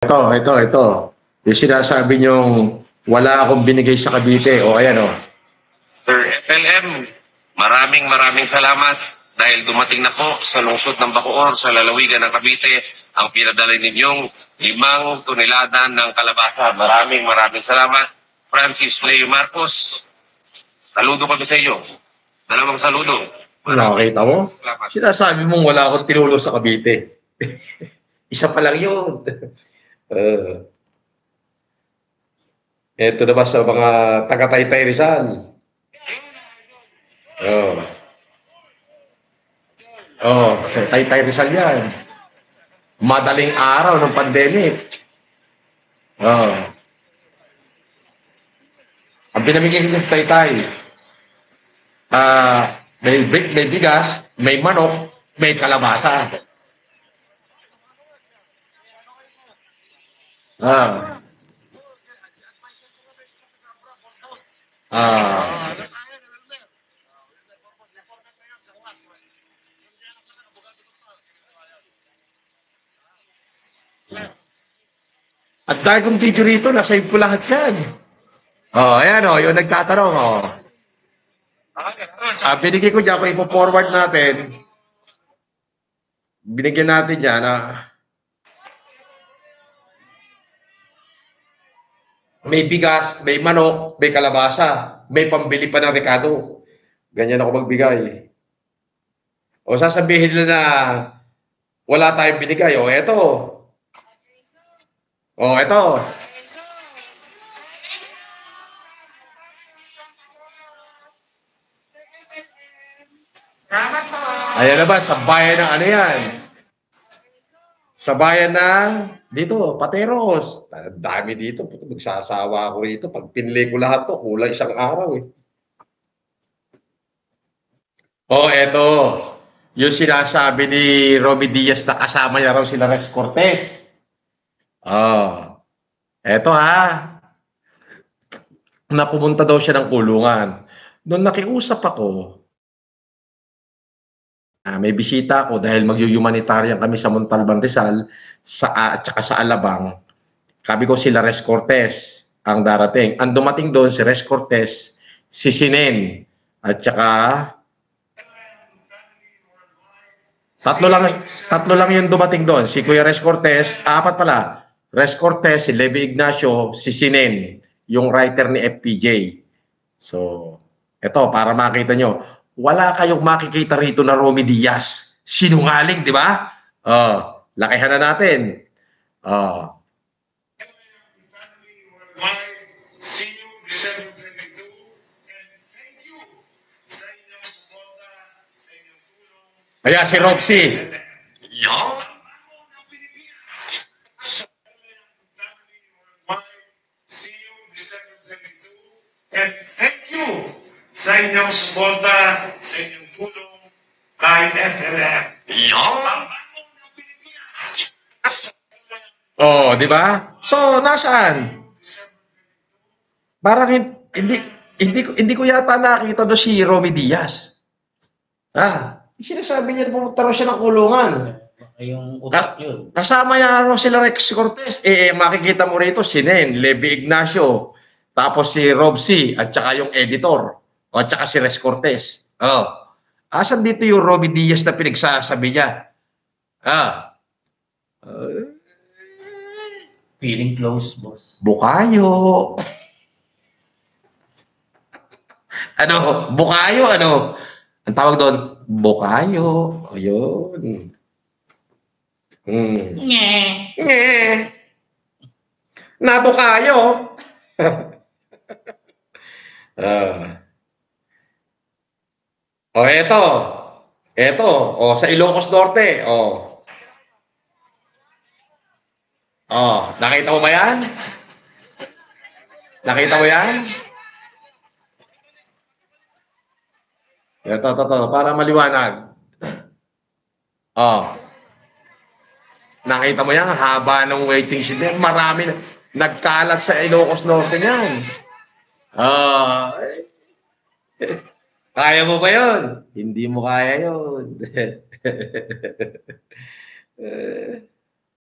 Ito. Yung sinasabi niyong wala akong binigay sa Cavite. O, ayan, o. Sir FLM, maraming salamat dahil dumating na po sa lungsod ng Bacoor sa lalawigan ng Cavite ang pinadala ninyong 5 tonelada ng kalabasa. Maraming salamat. Francis Leo Marcos, saludo kami sa iyo. Dalawang saludo. Nakakita mo? Salamat. Sinasabi mong wala akong tinulong sa Cavite. Isa pa lang yun. Ito naman sa mga taga-Taytay Rizal. Sa Taytay Rizal yan. Madaling araw ng pandemic. Ang pinamigay ng Taytay, may bigas, may manok, may kalabasa. At dahil kong video rito, nasave ko lahat yan. Ayan yung nagtatanong, binigay ko dyan, kung ipo-forward natin, binigyan natin dyan, may bigas, may manok, may kalabasa, may pambili pa ng Ricardo. Ganyan ako magbigay. O sasabihin nila na wala tayong binigay. Eto. Ayan na ba, sa bayan ng ano yan? Sa bayan ng, dito, Pateros. Dami dito, magsasawa ako rito. Pag pinili ko lahat to, kulang isang araw eh. Eto. Yung sinasabi ni Romy Diaz na kasama niya raw sila Res Cortez. Eto na pumunta daw siya ng kulungan. Noong nakiusap ako, may bisita ako dahil mag-humanitarian kami sa Montalban Rizal at saka sa Alabang. Sabi ko sila Res Cortez ang darating. Ang dumating doon si Res Cortez, si Sinen, at saka tatlo lang yung dumating doon. Si Kuya Res Cortez, 4 pala. Res Cortez, si Levi Ignacio, si Sinen, yung writer ni FPJ. So, eto, para makita nyo, wala kayong makikita rito na Romy Diaz. Sinungaling, di ba? Lakihan na natin. See you December 22 and thank you sa inyong suporta, sa inyong tulong. Ayan, si Robsy. See you December 22 and thank you sa inyong suporta, sa inyong tulong kahit FLM. Di ba? So, nasaan? Parang hindi ko yata nakita doon si Romy Diaz. Sinasabi niya pumunta raw siya ng kulungan. Yung utak yun. Kasama niya raw sila Rex Cortez. Makikita mo rito si Nen, Levi Ignacio, tapos si Robsy, at saka yung editor, at saka si Res Cortez. Asan dito yung Romy Diaz na pinagsasabi niya? Feeling close, boss. Bukayo. Bukayo, ang tawag doon? Bukayo. Ayun. Nabukayo. Eto. Sa Ilocos Norte. Nakita mo ba yan? Nakita mo yan? Ito, para maliwanag. Nakita mo yan? Haba ng waiting sheet. Marami nagkalat sa Ilocos Norte yan. Kaya mo ba yun? Hindi mo kaya yun.